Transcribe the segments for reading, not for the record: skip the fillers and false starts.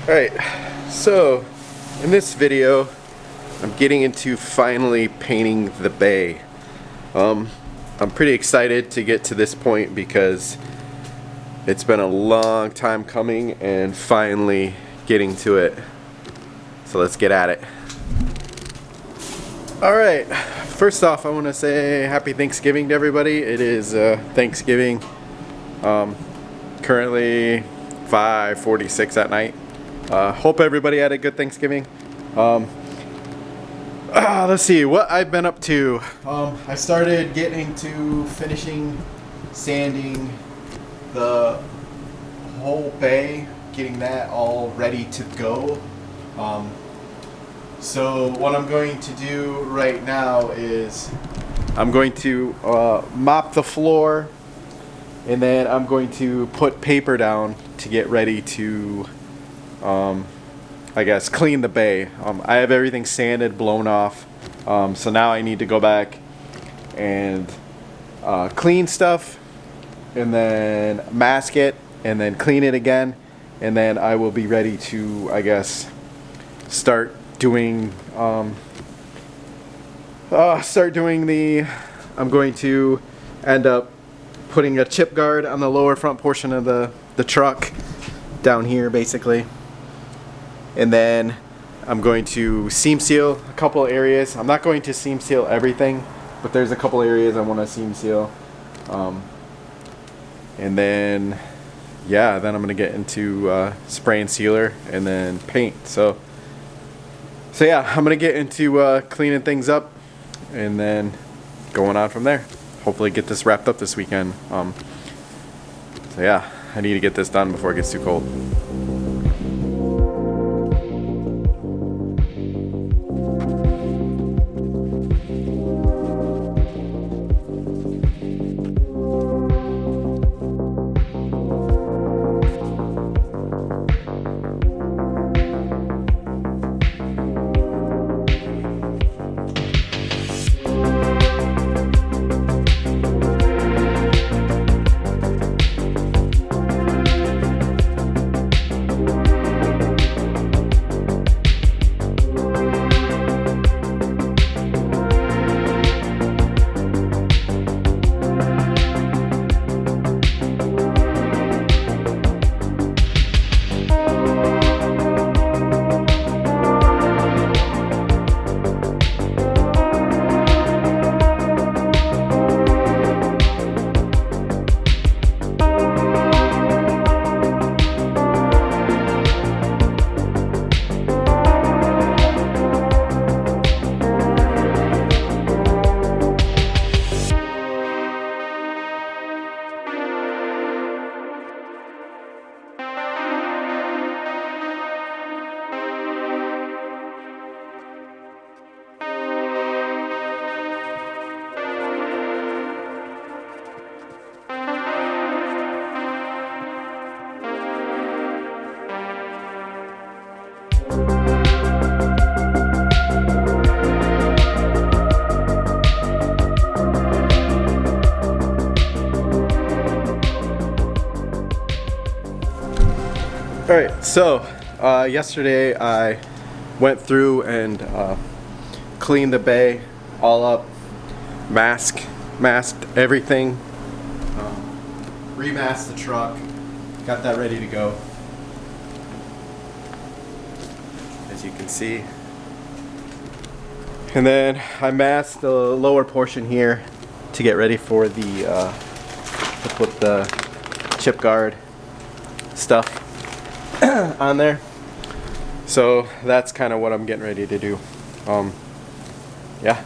Alright, so in this video I'm getting into finally painting the bay. I'm pretty excited to get to this point because it's been a long time coming and finally getting to it. So let's get at it. Alright, first off I want to say happy Thanksgiving to everybody. It is Thanksgiving. Currently 5:46 at night. Hope everybody had a good Thanksgiving. Let's see what I've been up to. I started getting to finishing sanding the whole bay, getting that all ready to go. So what I'm going to do right now is I'm going to mop the floor, and then I'm going to put paper down to get ready to I guess clean the bay. I have everything sanded, blown off, so now I need to go back and clean stuff and then mask it and then clean it again, and then I will be ready to, I guess, start doing I'm going to end up putting a chip guard on the lower front portion of the truck down here basically. And then I'm going to seam seal a couple areas. I'm not going to seam seal everything, but there's a couple areas I want to seam seal. And then, yeah, then I'm going to get into spray and sealer and then paint. So yeah, I'm going to get into cleaning things up and then going on from there. Hopefully get this wrapped up this weekend. So yeah, I need to get this done before it gets too cold. Alright, so yesterday I went through and cleaned the bay all up, masked everything, remasked the truck, got that ready to go, as you can see. And then I masked the lower portion here to get ready for the to put the chip guard stuff on there. So that's kind of what I'm getting ready to do. Yeah.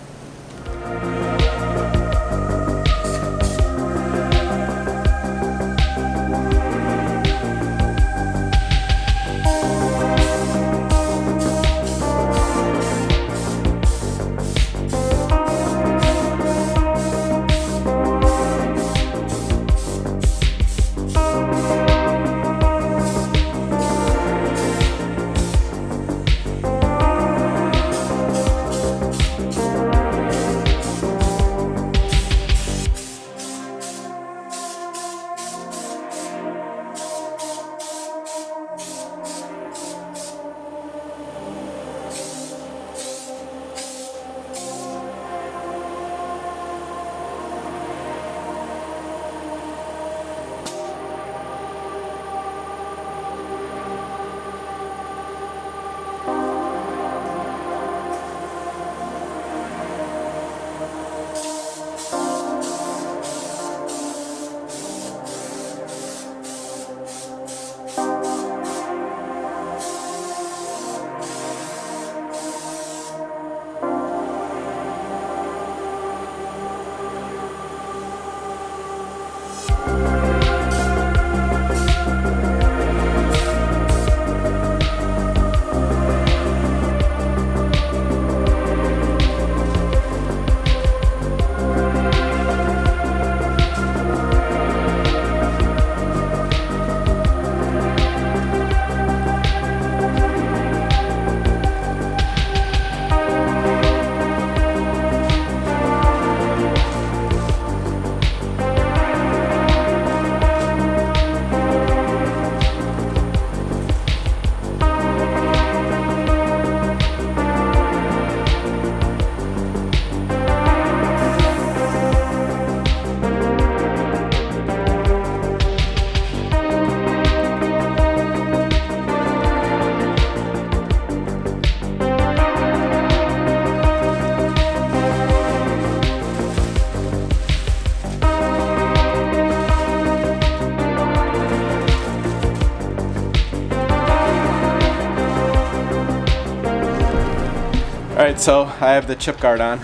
Alright, so I have the chip guard on.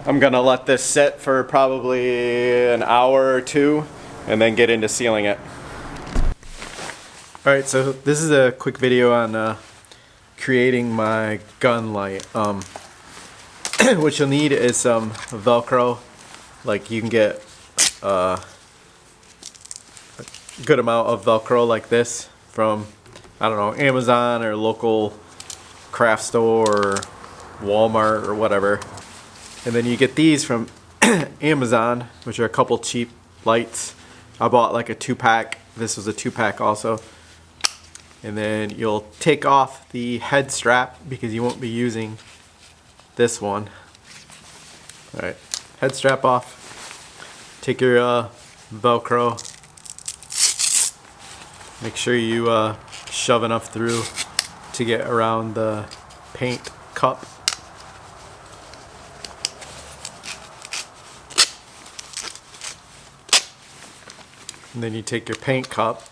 I'm gonna let this sit for probably an hour or two and then get into sealing it. Alright, so this is a quick video on creating my gun light. What you'll need is some Velcro. Like, you can get a good amount of Velcro like this from, I don't know, Amazon or local craft store or Walmart or whatever. And then you get these from Amazon, which are a couple cheap lights. I bought like a 2-pack. This was a 2-pack also. And then you'll take off the head strap because you won't be using this one. Alright, head strap off. Take your Velcro. Make sure you shove enough through to get around the paint cup. And then you take your paint cup.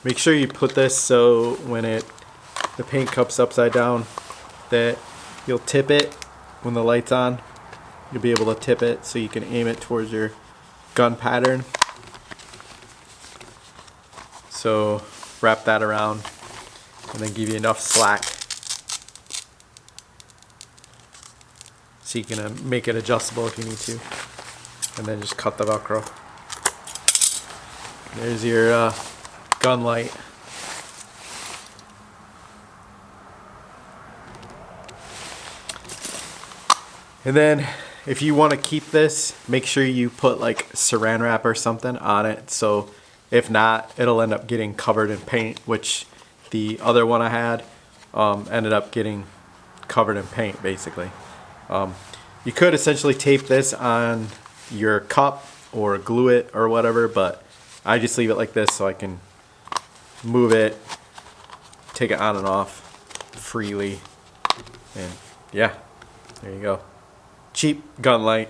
Make sure you put this so when the paint cup's upside down that you'll tip it when the light's on. You'll be able to tip it so you can aim it towards your gun pattern. So wrap that around and then give you enough slack so you can make it adjustable if you need to. And then just cut the Velcro. There's your gun light. And then if you want to keep this, make sure you put like saran wrap or something on it. So if not, it'll end up getting covered in paint, which the other one I had ended up getting covered in paint basically. You could essentially tape this on your cup or glue it or whatever, but I just leave it like this so I can move it, take it on and off freely, and yeah, there you go. Cheap gun light.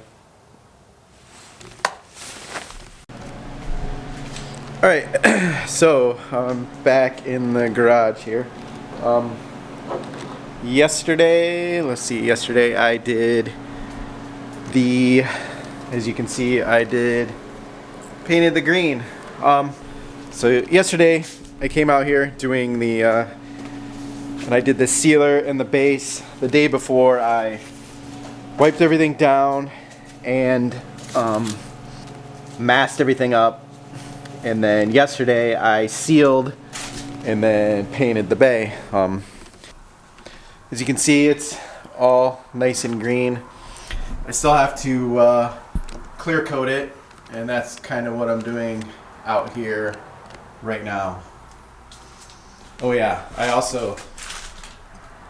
Alright, so I'm back in the garage here. Yesterday I did as you can see, I painted the green. So yesterday I came out here doing and I did the sealer and the base. The day before I wiped everything down and masked everything up. And then yesterday I sealed and then painted the bay. As you can see, it's all nice and green. I still have to clear coat it, and that's kind of what I'm doing out here right now. Oh yeah, I also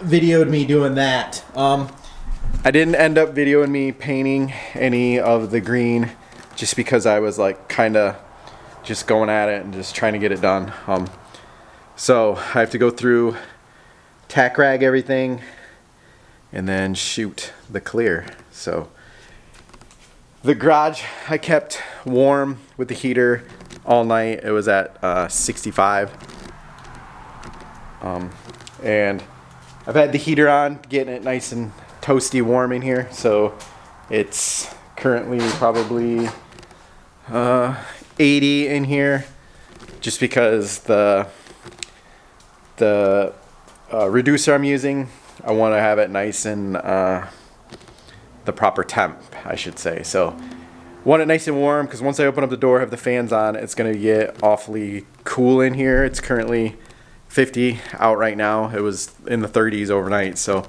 videoed me doing that. I didn't end up videoing me painting any of the green just because I was like kind of just going at it and just trying to get it done. So I have to go through, tack rag everything, and then shoot the clear. So the garage I kept warm with the heater all night. It was at 65. And I've had the heater on, getting it nice and toasty warm in here. So it's currently probably 80 in here, just because the reducer I'm using, I want to have it nice and the proper temp, I should say. So want it nice and warm, because once I open up the door, have the fans on, it's going to get awfully cool in here. It's currently 50 out right now. It was in the 30s overnight, so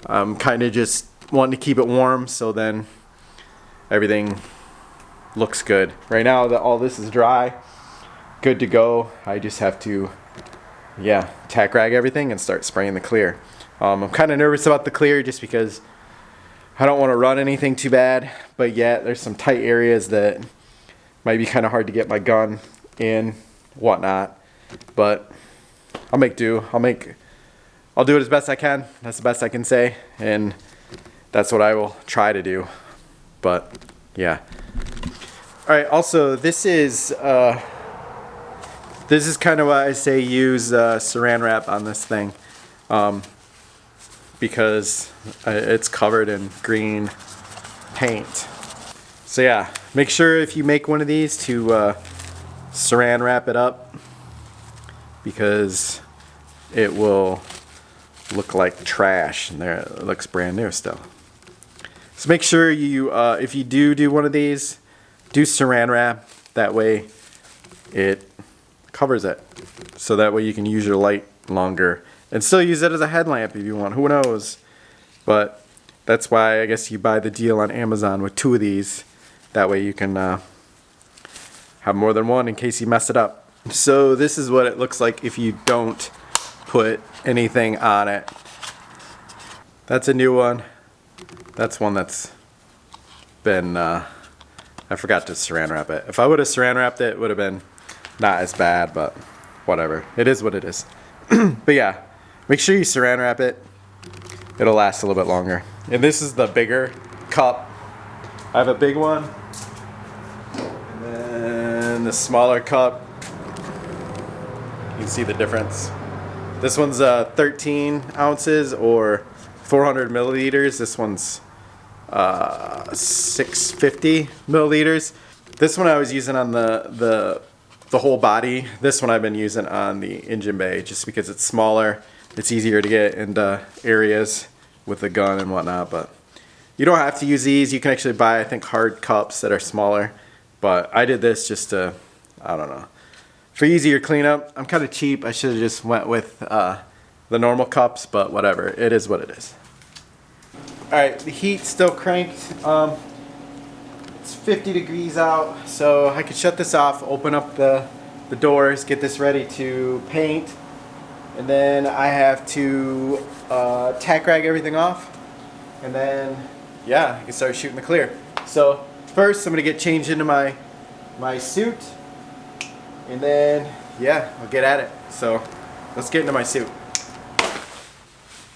I'm kind of just wanting to keep it warm so then everything looks good. Right now that all this is dry, good to go. I just have to tack rag everything and start spraying the clear. I'm kind of nervous about the clear just because I don't want to run anything too bad, but yet there's some tight areas that might be kind of hard to get my gun in, whatnot. But I'll make do. I'll do it as best I can. That's the best I can say, and that's what I will try to do. But yeah. All right. Also, this is kind of why I say use Saran wrap on this thing, because it's covered in green paint. So yeah, make sure if you make one of these to Saran wrap it up, because it will look like trash and there it looks brand new still. So make sure you, if you do one of these, do Saran wrap. That way it covers it. So that way you can use your light longer and still use it as a headlamp if you want. Who knows? But that's why I guess you buy the deal on Amazon with 2 of these. That way you can have more than one in case you mess it up. So this is what it looks like if you don't put anything on it. That's a new one. That's one that's been, I forgot to Saran wrap it. If I would have Saran wrapped it, it would have been not as bad, but whatever. It is what it is. But yeah, make sure you Saran wrap it. It'll last a little bit longer. And this is the bigger cup. I have a big one. And then the smaller cup. You can see the difference. This one's 13 ounces or 400 milliliters. This one's 650 milliliters. This one I was using on the whole body. This one I've been using on the engine bay just because it's smaller. It's easier to get into areas with the gun and whatnot, but you don't have to use these. You can actually buy, I think, hard cups that are smaller, but I did this just to, I don't know, for easier cleanup. I'm kind of cheap. I should have just went with the normal cups, but whatever. It is what it is. All right, the heat's still cranked. It's 50 degrees out, so I could shut this off, open up the doors, get this ready to paint, and then I have to tack rag everything off, and then yeah, I can start shooting the clear. So first I'm gonna get changed into my suit, and then yeah, I'll get at it. So let's get into my suit.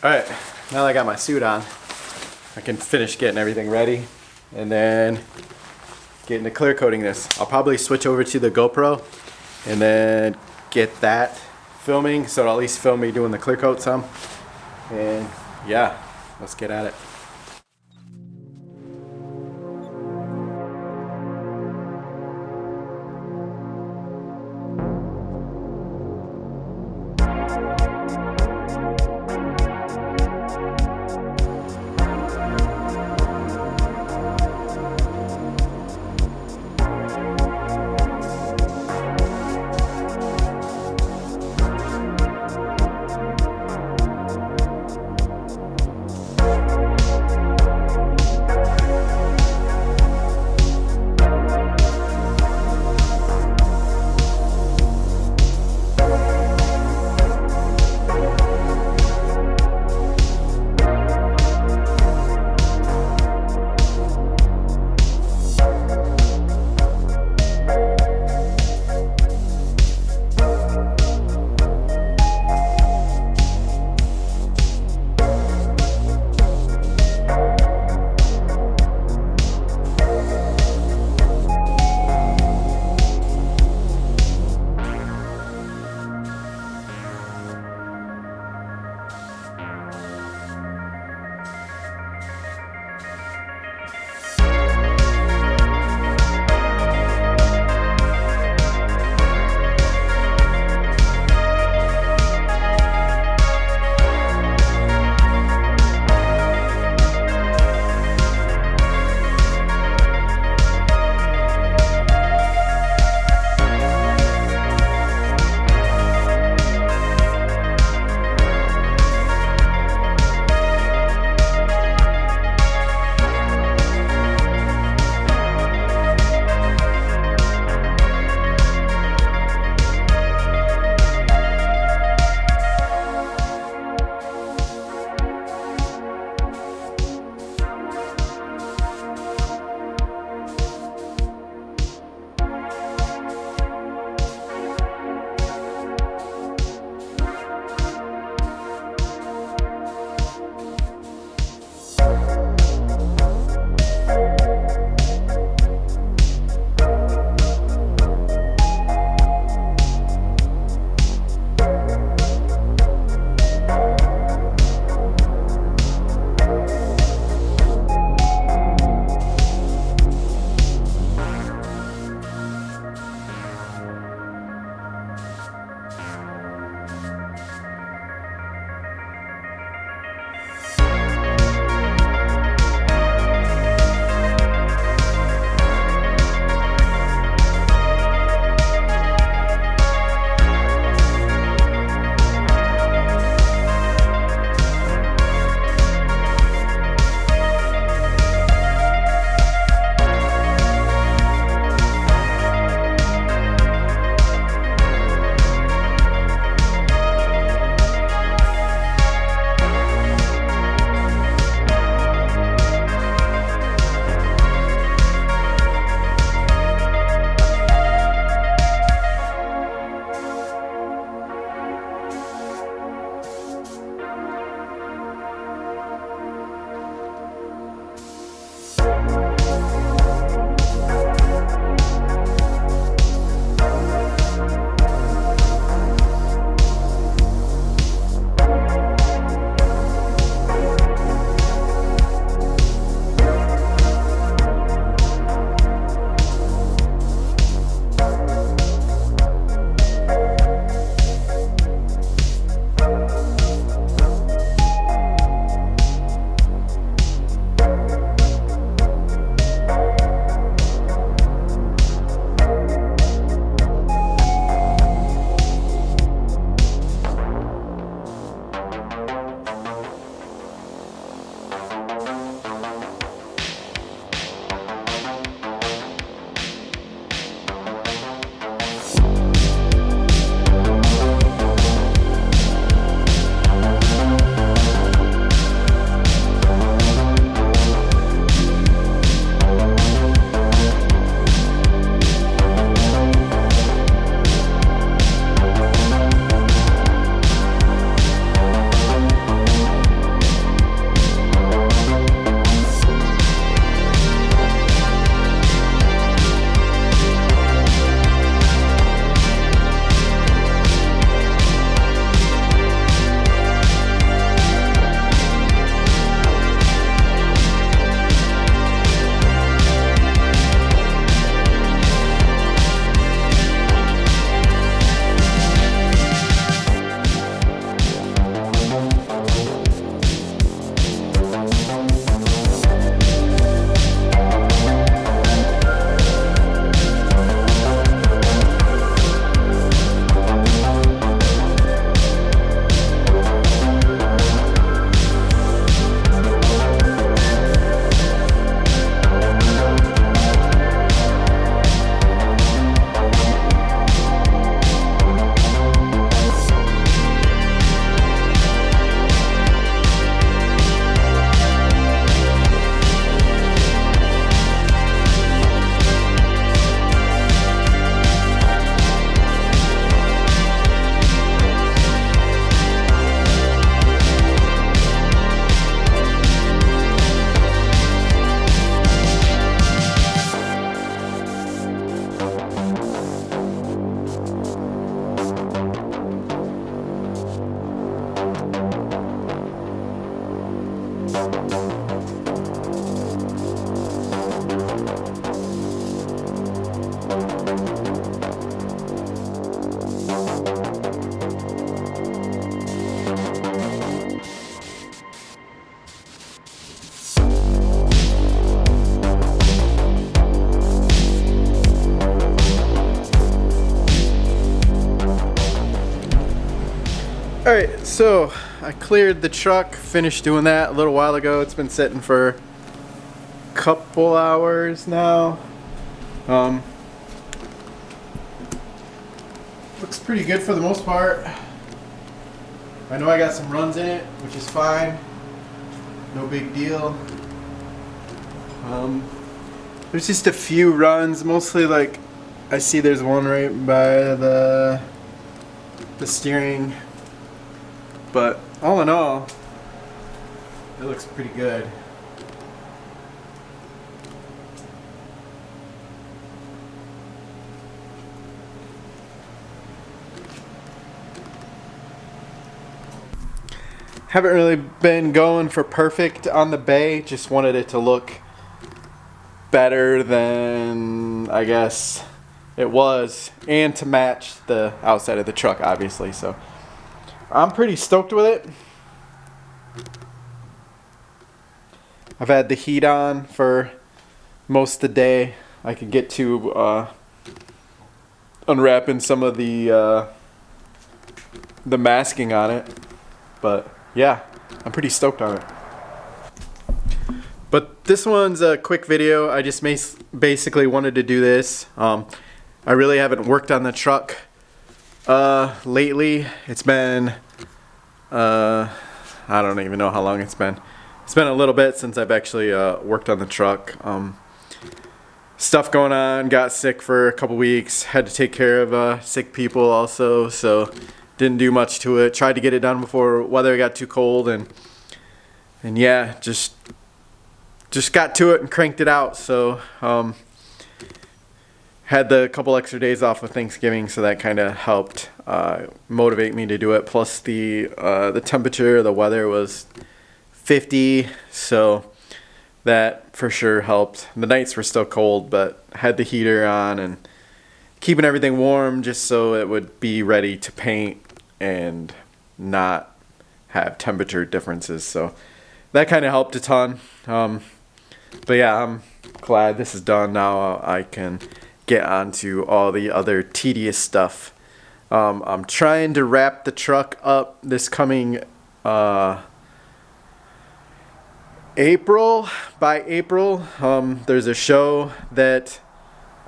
All right, now that I got my suit on, I can finish getting everything ready and then get into clear coating this. I'll probably switch over to the GoPro and then get that filming, so it'll at least film me doing the clear coat some. And yeah, let's get at it. Alright, so I cleared the truck, finished doing that a little while ago. It's been sitting for a couple hours now. Looks pretty good for the most part. I know I got some runs in it, which is fine. No big deal. There's just a few runs, mostly like I see there's one right by the steering. But all in all, it looks pretty good. Haven't really been going for perfect on the bay, just wanted it to look better than I guess it was, and to match the outside of the truck obviously. So I'm pretty stoked with it. I've had the heat on for most of the day. I can get to unwrapping some of the masking on it, but yeah, I'm pretty stoked on it. But this one's a quick video. I just basically wanted to do this. I really haven't worked on the truck lately. It's been I don't even know how long it's been. It's been a little bit since I've actually worked on the truck. Stuff going on, got sick for a couple weeks, had to take care of sick people also, so didn't do much to it. Tried to get it done before weather got too cold, and yeah, just got to it and cranked it out. So had the couple extra days off of Thanksgiving, so that kind of helped motivate me to do it. Plus the temperature, the weather was 50, so that for sure helped. The nights were still cold, but had the heater on and keeping everything warm just so it would be ready to paint and not have temperature differences. So that kind of helped a ton. But yeah, I'm glad this is done now. I can get on to all the other tedious stuff. I'm trying to wrap the truck up this coming April. By April, there's a show that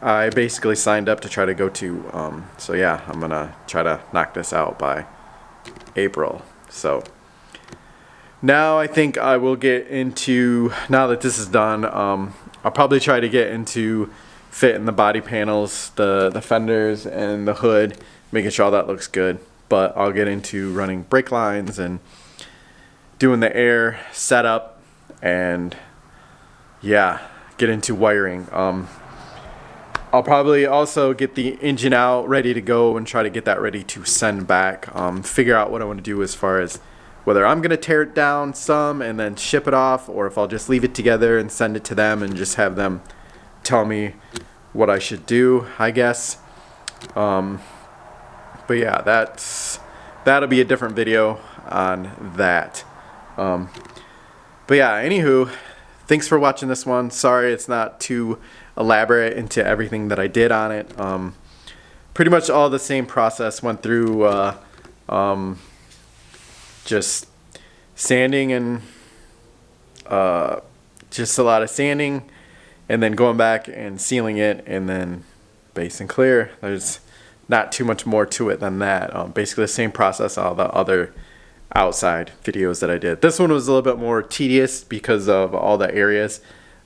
I basically signed up to try to go to. So yeah, I'm gonna try to knock this out by April. So now I think I will get into, now that this is done, I'll probably try to get into fitting the body panels, the fenders, and the hood, making sure all that looks good. But I'll get into running brake lines and doing the air setup, and yeah, get into wiring. I'll probably also get the engine out ready to go and try to get that ready to send back. Figure out what I want to do as far as whether I'm going to tear it down some and then ship it off, or if I'll just leave it together and send it to them and just have them tell me what I should do, I guess. But yeah, that'll be a different video on that. But yeah, anywho, thanks for watching this one. Sorry it's not too elaborate into everything that I did on it. Pretty much all the same process. Went through just sanding and just a lot of sanding, and then going back and sealing it, and then base and clear. There's not too much more to it than that. Basically the same process all the other outside videos that I did. This one was a little bit more tedious because of all the areas,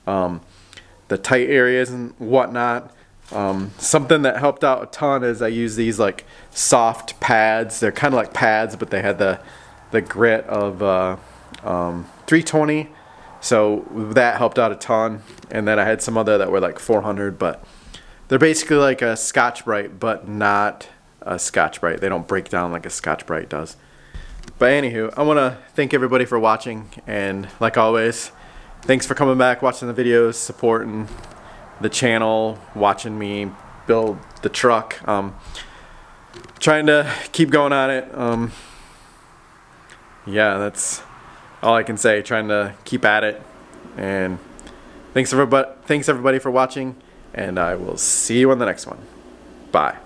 the tight areas and whatnot. Something that helped out a ton is I use these like soft pads. They're kind of like pads, but they had the grit of 320, so that helped out a ton. And then I had some other that were like 400, but they're basically like a Scotch-Brite, but not a Scotch-Brite. They don't break down like a Scotch-Brite does. But anywho, I want to thank everybody for watching, and like always, thanks for coming back, watching the videos, supporting the channel, watching me build the truck. Trying to keep going on it. Yeah, that's all I can say. Trying to keep at it. And thanks everybody for watching, and I will see you on the next one. Bye.